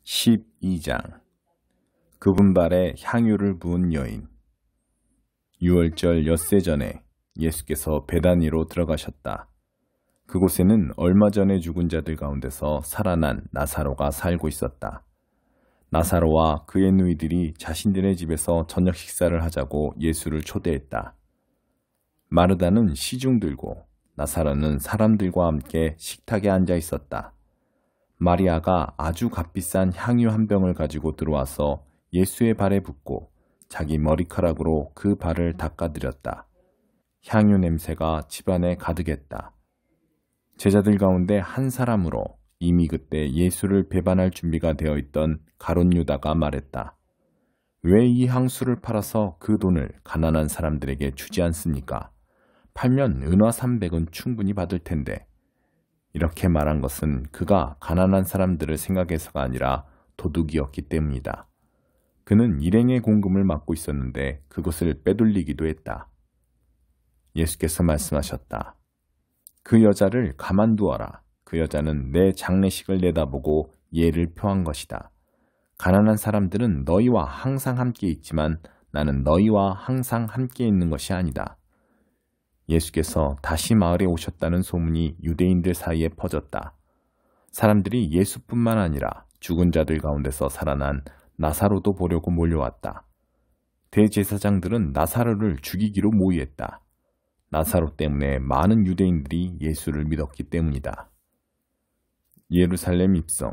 12장 그분 발에 향유를 부은 여인. 유월절 엿새 전에 예수께서 베다니로 들어가셨다. 그곳에는 얼마 전에 죽은 자들 가운데서 살아난 나사로가 살고 있었다. 나사로와 그의 누이들이 자신들의 집에서 저녁 식사를 하자고 예수를 초대했다. 마르다는 시중 들고 나사로는 사람들과 함께 식탁에 앉아 있었다. 마리아가 아주 값비싼 향유 한 병을 가지고 들어와서 예수의 발에 붓고 자기 머리카락으로 그 발을 닦아드렸다. 향유 냄새가 집안에 가득했다. 제자들 가운데 한 사람으로 이미 그때 예수를 배반할 준비가 되어 있던 가룟 유다가 말했다. 왜 이 향수를 팔아서 그 돈을 가난한 사람들에게 주지 않습니까? 팔면 은화 300은 충분히 받을 텐데. 이렇게 말한 것은 그가 가난한 사람들을 생각해서가 아니라 도둑이었기 때문이다. 그는 일행의 공금을 맡고 있었는데 그것을 빼돌리기도 했다. 예수께서 말씀하셨다. 그 여자를 가만두어라. 그 여자는 내 장례식을 내다보고 예를 표한 것이다. 가난한 사람들은 너희와 항상 함께 있지만 나는 너희와 항상 함께 있는 것이 아니다. 예수께서 다시 마을에 오셨다는 소문이 유대인들 사이에 퍼졌다. 사람들이 예수뿐만 아니라 죽은 자들 가운데서 살아난 나사로도 보려고 몰려왔다. 대제사장들은 나사로를 죽이기로 모의했다. 나사로 때문에 많은 유대인들이 예수를 믿었기 때문이다. 예루살렘 입성.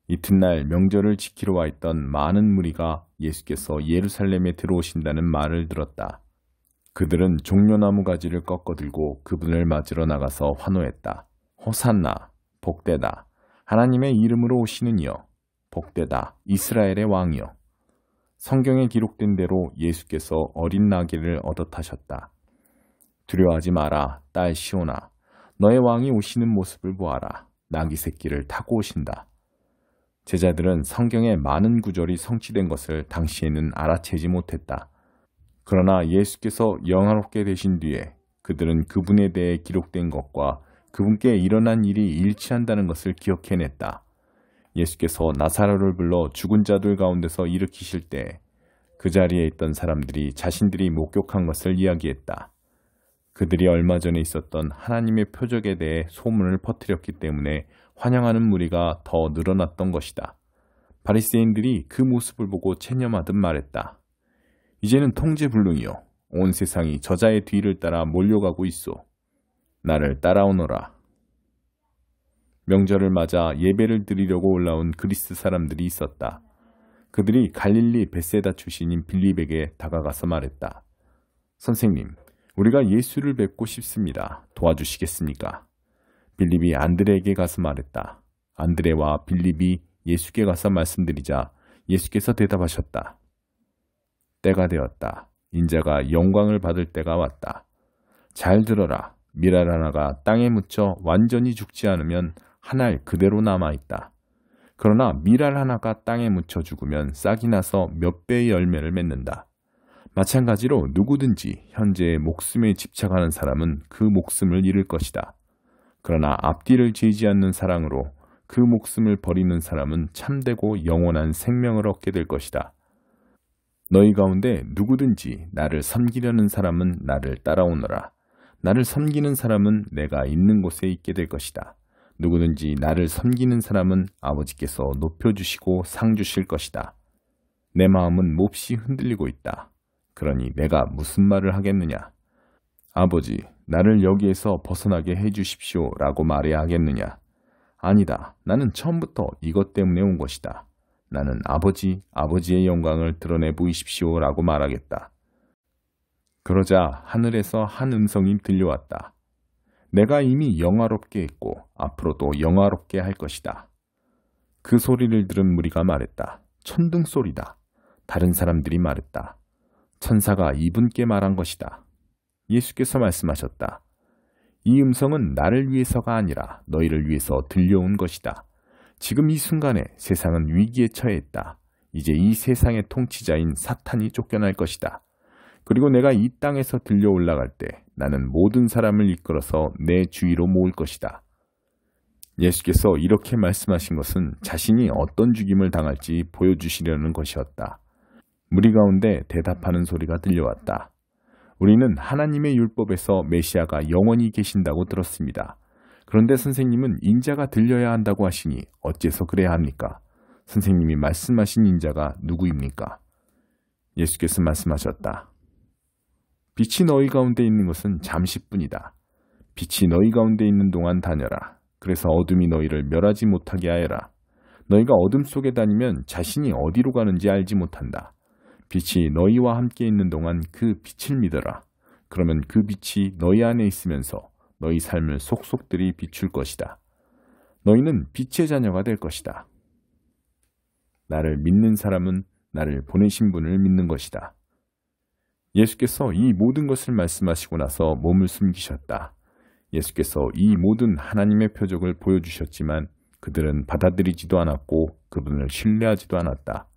이튿날 명절을 지키러 와 있던 많은 무리가 예수께서 예루살렘에 들어오신다는 말을 들었다. 그들은 종려나무 가지를 꺾어들고 그분을 맞으러 나가서 환호했다. 호산나, 복되다. 하나님의 이름으로 오시는 이여, 복되다. 이스라엘의 왕이여. 성경에 기록된 대로 예수께서 어린 나귀를 얻어 타셨다. 두려워하지 마라, 딸 시온아. 너의 왕이 오시는 모습을 보아라. 나귀 새끼를 타고 오신다. 제자들은 성경의 많은 구절이 성취된 것을 당시에는 알아채지 못했다. 그러나 예수께서 영화롭게 되신 뒤에 그들은 그분에 대해 기록된 것과 그분께 일어난 일이 일치한다는 것을 기억해냈다. 예수께서 나사로를 불러 죽은 자들 가운데서 일으키실 때 그 자리에 있던 사람들이 자신들이 목격한 것을 이야기했다. 그들이 얼마 전에 있었던 하나님의 표적에 대해 소문을 퍼뜨렸기 때문에 환영하는 무리가 더 늘어났던 것이다. 바리새인들이 그 모습을 보고 체념하듯 말했다. 이제는 통제불능이요. 온 세상이 저자의 뒤를 따라 몰려가고 있소. 나를 따라오너라. 명절을 맞아 예배를 드리려고 올라온 그리스 사람들이 있었다. 그들이 갈릴리 벳세다 출신인 빌립에게 다가가서 말했다. 선생님, 우리가 예수를 뵙고 싶습니다. 도와주시겠습니까? 빌립이 안드레에게 가서 말했다. 안드레와 빌립이 예수께 가서 말씀드리자 예수께서 대답하셨다. 때가 되었다. 인자가 영광을 받을 때가 왔다. 잘 들어라. 밀알 하나가 땅에 묻혀 완전히 죽지 않으면 한 알 그대로 남아있다. 그러나 밀알 하나가 땅에 묻혀 죽으면 싹이 나서 몇 배의 열매를 맺는다. 마찬가지로 누구든지 현재의 목숨에 집착하는 사람은 그 목숨을 잃을 것이다. 그러나 앞뒤를 재지 않는 사랑으로 그 목숨을 버리는 사람은 참되고 영원한 생명을 얻게 될 것이다. 너희 가운데 누구든지 나를 섬기려는 사람은 나를 따라오너라. 나를 섬기는 사람은 내가 있는 곳에 있게 될 것이다. 누구든지 나를 섬기는 사람은 아버지께서 높여주시고 상 주실 것이다. 내 마음은 몹시 흔들리고 있다. 그러니 내가 무슨 말을 하겠느냐? 아버지, 나를 여기에서 벗어나게 해주십시오 라고 말해야 하겠느냐? 아니다. 나는 처음부터 이것 때문에 온 것이다. 나는 아버지의 영광을 드러내 보이십시오 라고 말하겠다. 그러자 하늘에서 한 음성이 들려왔다. 내가 이미 영화롭게 했고 앞으로도 영화롭게 할 것이다. 그 소리를 들은 무리가 말했다. 천둥 소리다. 다른 사람들이 말했다. 천사가 이분께 말한 것이다. 예수께서 말씀하셨다. 이 음성은 나를 위해서가 아니라 너희를 위해서 들려온 것이다. 지금 이 순간에 세상은 위기에 처해 있다. 이제 이 세상의 통치자인 사탄이 쫓겨날 것이다. 그리고 내가 이 땅에서 들려 올라갈 때 나는 모든 사람을 이끌어서 내 주위로 모을 것이다. 예수께서 이렇게 말씀하신 것은 자신이 어떤 죽임을 당할지 보여주시려는 것이었다. 무리 가운데 대답하는 소리가 들려왔다. 우리는 하나님의 율법에서 메시아가 영원히 계신다고 들었습니다. 그런데 선생님은 인자가 들려야 한다고 하시니 어째서 그래야 합니까? 선생님이 말씀하신 인자가 누구입니까? 예수께서 말씀하셨다. 빛이 너희 가운데 있는 것은 잠시뿐이다. 빛이 너희 가운데 있는 동안 다녀라. 그래서 어둠이 너희를 멸하지 못하게 하여라. 너희가 어둠 속에 다니면 자신이 어디로 가는지 알지 못한다. 빛이 너희와 함께 있는 동안 그 빛을 믿어라. 그러면 그 빛이 너희 안에 있으면서 너희 삶을 속속들이 비출 것이다. 너희는 빛의 자녀가 될 것이다. 나를 믿는 사람은 나를 보내신 분을 믿는 것이다. 예수께서 이 모든 것을 말씀하시고 나서 몸을 숨기셨다. 예수께서 이 모든 하나님의 표적을 보여주셨지만 그들은 받아들이지도 않았고 그분을 신뢰하지도 않았다.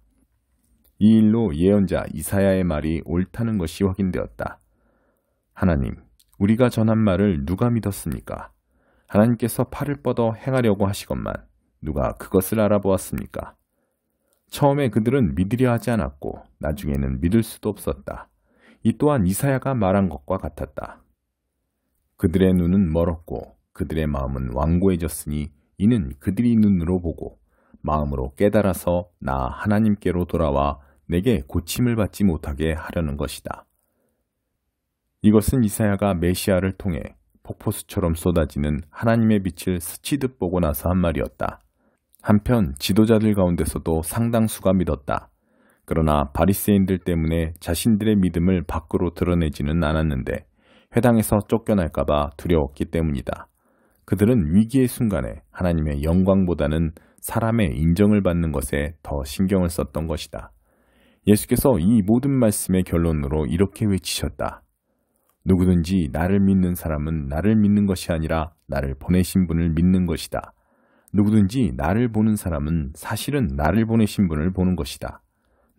이 일로 예언자 이사야의 말이 옳다는 것이 확인되었다. 하나님, 우리가 전한 말을 누가 믿었습니까? 하나님께서 팔을 뻗어 행하려고 하시건만 누가 그것을 알아보았습니까? 처음에 그들은 믿으려 하지 않았고 나중에는 믿을 수도 없었다. 이 또한 이사야가 말한 것과 같았다. 그들의 눈은 멀었고 그들의 마음은 완고해졌으니 이는 그들이 눈으로 보고 마음으로 깨달아서 나 하나님께로 돌아와 내게 고침을 받지 못하게 하려는 것이다. 이것은 이사야가 메시아를 통해 폭포수처럼 쏟아지는 하나님의 빛을 스치듯 보고 나서 한 말이었다. 한편 지도자들 가운데서도 상당수가 믿었다. 그러나 바리새인들 때문에 자신들의 믿음을 밖으로 드러내지는 않았는데 회당에서 쫓겨날까봐 두려웠기 때문이다. 그들은 위기의 순간에 하나님의 영광보다는 사람의 인정을 받는 것에 더 신경을 썼던 것이다. 예수께서 이 모든 말씀의 결론으로 이렇게 외치셨다. 누구든지 나를 믿는 사람은 나를 믿는 것이 아니라 나를 보내신 분을 믿는 것이다. 누구든지 나를 보는 사람은 사실은 나를 보내신 분을 보는 것이다.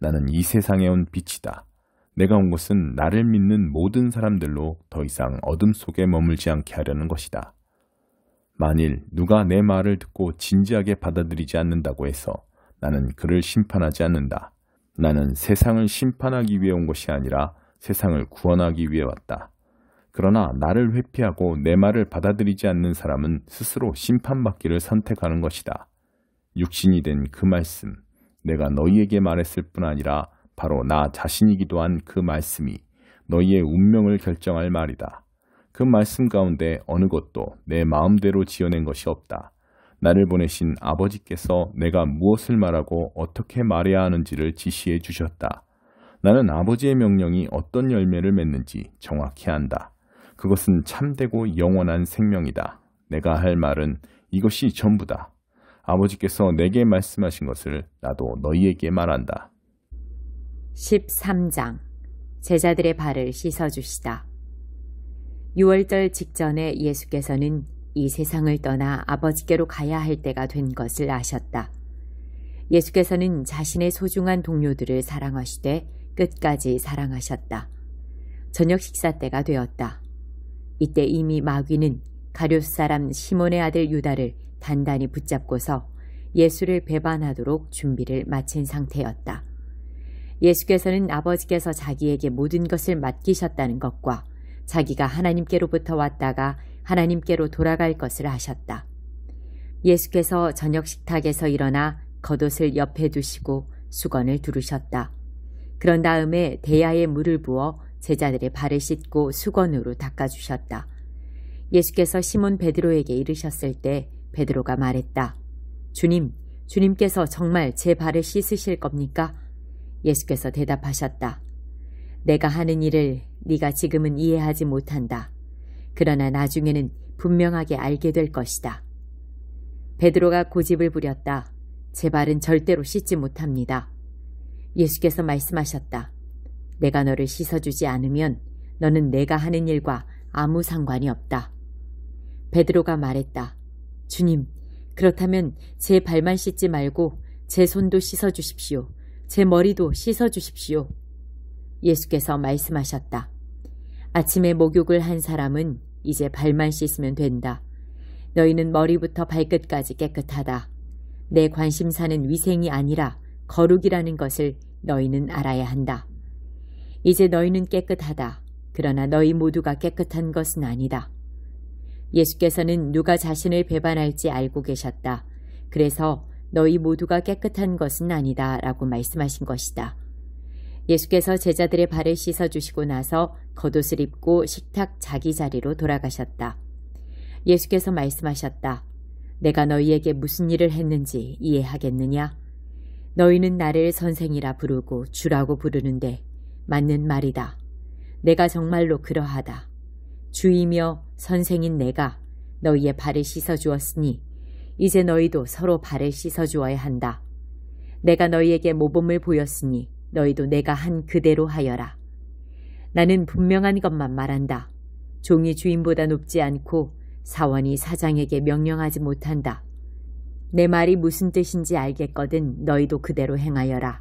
나는 이 세상에 온 빛이다. 내가 온 것은 나를 믿는 모든 사람들로 더 이상 어둠 속에 머물지 않게 하려는 것이다. 만일 누가 내 말을 듣고 진지하게 받아들이지 않는다고 해서 나는 그를 심판하지 않는다. 나는 세상을 심판하기 위해 온 것이 아니라 세상을 구원하기 위해 왔다. 그러나 나를 회피하고 내 말을 받아들이지 않는 사람은 스스로 심판받기를 선택하는 것이다. 육신이 된 그 말씀, 내가 너희에게 말했을 뿐 아니라 바로 나 자신이기도 한 그 말씀이 너희의 운명을 결정할 말이다. 그 말씀 가운데 어느 것도 내 마음대로 지어낸 것이 없다. 나를 보내신 아버지께서 내가 무엇을 말하고 어떻게 말해야 하는지를 지시해 주셨다. 나는 아버지의 명령이 어떤 열매를 맺는지 정확히 안다. 그것은 참되고 영원한 생명이다. 내가 할 말은 이것이 전부다. 아버지께서 내게 말씀하신 것을 나도 너희에게 말한다. 13장 제자들의 발을 씻어주시다. 6월절 직전에 예수께서는 이 세상을 떠나 아버지께로 가야 할 때가 된 것을 아셨다. 예수께서는 자신의 소중한 동료들을 사랑하시되 끝까지 사랑하셨다. 저녁 식사 때가 되었다. 이때 이미 마귀는 가룟 사람 시몬의 아들 유다를 단단히 붙잡고서 예수를 배반하도록 준비를 마친 상태였다. 예수께서는 아버지께서 자기에게 모든 것을 맡기셨다는 것과 자기가 하나님께로부터 왔다가 하나님께로 돌아갈 것을 아셨다. 예수께서 저녁 식탁에서 일어나 겉옷을 옆에 두시고 수건을 두르셨다. 그런 다음에 대야에 물을 부어 제자들의 발을 씻고 수건으로 닦아주셨다. 예수께서 시몬 베드로에게 이르셨을 때 베드로가 말했다. 주님께서 정말 제 발을 씻으실 겁니까? 예수께서 대답하셨다. 내가 하는 일을 네가 지금은 이해하지 못한다. 그러나 나중에는 분명하게 알게 될 것이다. 베드로가 고집을 부렸다. 제 발은 절대로 씻지 못합니다. 예수께서 말씀하셨다. 내가 너를 씻어주지 않으면 너는 내가 하는 일과 아무 상관이 없다. 베드로가 말했다. 주님, 그렇다면 제 발만 씻지 말고 제 손도 씻어주십시오. 제 머리도 씻어주십시오. 예수께서 말씀하셨다. 아침에 목욕을 한 사람은 이제 발만 씻으면 된다. 너희는 머리부터 발끝까지 깨끗하다. 내 관심사는 위생이 아니라 거룩이라는 것을 너희는 알아야 한다. 이제 너희는 깨끗하다. 그러나 너희 모두가 깨끗한 것은 아니다. 예수께서는 누가 자신을 배반할지 알고 계셨다. 그래서 너희 모두가 깨끗한 것은 아니다 라고 말씀하신 것이다. 예수께서 제자들의 발을 씻어주시고 나서 겉옷을 입고 식탁 자기 자리로 돌아가셨다. 예수께서 말씀하셨다. 내가 너희에게 무슨 일을 했는지 이해하겠느냐? 너희는 나를 선생이라 부르고 주라고 부르는데 맞는 말이다. 내가 정말로 그러하다. 주이며 선생인 내가 너희의 발을 씻어주었으니 이제 너희도 서로 발을 씻어주어야 한다. 내가 너희에게 모범을 보였으니 너희도 내가 한 그대로 하여라. 나는 분명한 것만 말한다. 종이 주인보다 높지 않고 사원이 사장에게 명령하지 못한다. 내 말이 무슨 뜻인지 알겠거든 너희도 그대로 행하여라.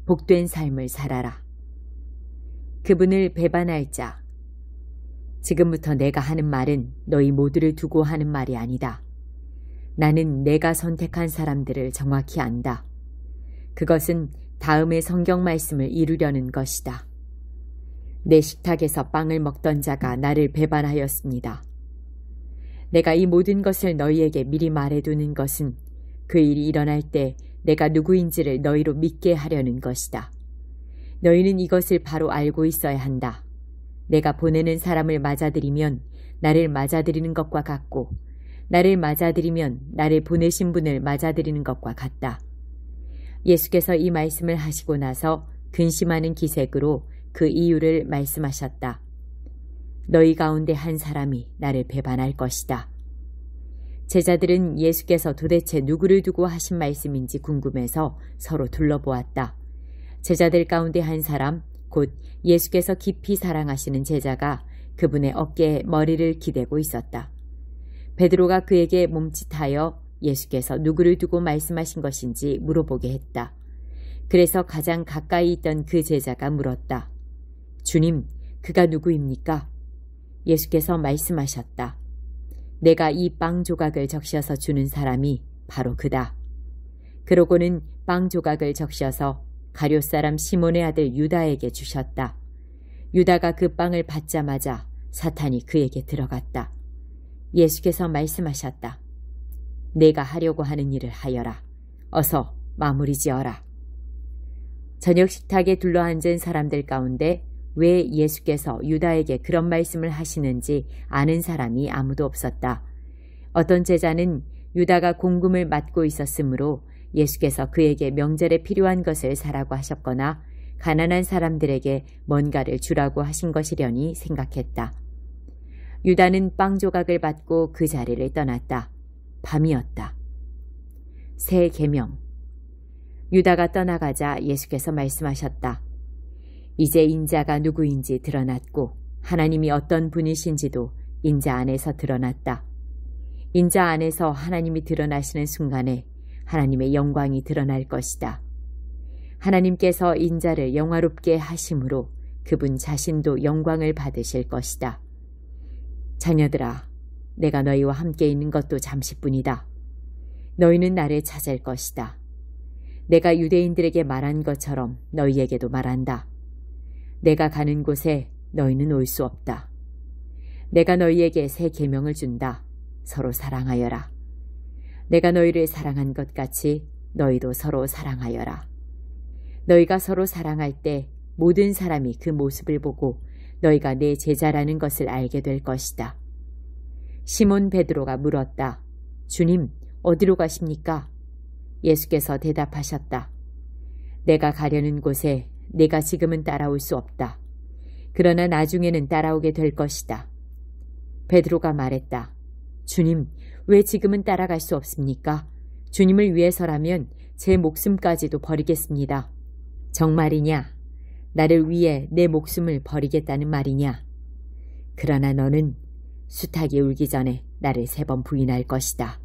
복된 삶을 살아라. 그분을 배반할 자. 지금부터 내가 하는 말은 너희 모두를 두고 하는 말이 아니다. 나는 내가 선택한 사람들을 정확히 안다. 그것은 다음의 성경 말씀을 이루려는 것이다. 내 식탁에서 빵을 먹던 자가 나를 배반하였습니다. 내가 이 모든 것을 너희에게 미리 말해두는 것은 그 일이 일어날 때 내가 누구인지를 너희로 믿게 하려는 것이다. 너희는 이것을 바로 알고 있어야 한다. 내가 보내는 사람을 맞아들이면 나를 맞아들이는 것과 같고 나를 맞아들이면 나를 보내신 분을 맞아들이는 것과 같다. 예수께서 이 말씀을 하시고 나서 근심하는 기색으로 그 이유를 말씀하셨다. 너희 가운데 한 사람이 나를 배반할 것이다. 제자들은 예수께서 도대체 누구를 두고 하신 말씀인지 궁금해서 서로 둘러보았다. 제자들 가운데 한 사람, 곧 예수께서 깊이 사랑하시는 제자가 그분의 어깨에 머리를 기대고 있었다. 베드로가 그에게 몸짓하여 예수께서 누구를 두고 말씀하신 것인지 물어보게 했다. 그래서 가장 가까이 있던 그 제자가 물었다. 주님, 그가 누구입니까? 예수께서 말씀하셨다. 내가 이 빵 조각을 적셔서 주는 사람이 바로 그다. 그러고는 빵 조각을 적셔서 가룟 사람 시몬의 아들 유다에게 주셨다. 유다가 그 빵을 받자마자 사탄이 그에게 들어갔다. 예수께서 말씀하셨다. 내가 하려고 하는 일을 하여라. 어서 마무리 지어라. 저녁 식탁에 둘러앉은 사람들 가운데 왜 예수께서 유다에게 그런 말씀을 하시는지 아는 사람이 아무도 없었다. 어떤 제자는 유다가 공금을 맡고 있었으므로 예수께서 그에게 명절에 필요한 것을 사라고 하셨거나 가난한 사람들에게 뭔가를 주라고 하신 것이려니 생각했다. 유다는 빵 조각을 받고 그 자리를 떠났다. 밤이었다. 새 계명. 유다가 떠나가자 예수께서 말씀하셨다. 이제 인자가 누구인지 드러났고 하나님이 어떤 분이신지도 인자 안에서 드러났다. 인자 안에서 하나님이 드러나시는 순간에 하나님의 영광이 드러날 것이다. 하나님께서 인자를 영화롭게 하심으로 그분 자신도 영광을 받으실 것이다. 자녀들아, 내가 너희와 함께 있는 것도 잠시뿐이다. 너희는 나를 찾을 것이다. 내가 유대인들에게 말한 것처럼 너희에게도 말한다. 내가 가는 곳에 너희는 올 수 없다. 내가 너희에게 새 계명을 준다. 서로 사랑하여라. 내가 너희를 사랑한 것 같이 너희도 서로 사랑하여라. 너희가 서로 사랑할 때 모든 사람이 그 모습을 보고 너희가 내 제자라는 것을 알게 될 것이다. 시몬 베드로가 물었다. 주님, 어디로 가십니까? 예수께서 대답하셨다. 내가 가려는 곳에 내가 지금은 따라올 수 없다. 그러나 나중에는 따라오게 될 것이다. 베드로가 말했다. 주님, 왜 지금은 따라갈 수 없습니까? 주님을 위해서라면 제 목숨까지도 버리겠습니다. 정말이냐? 나를 위해 내 목숨을 버리겠다는 말이냐? 그러나 너는 수탉이 울기 전에 나를 3번 부인할 것이다.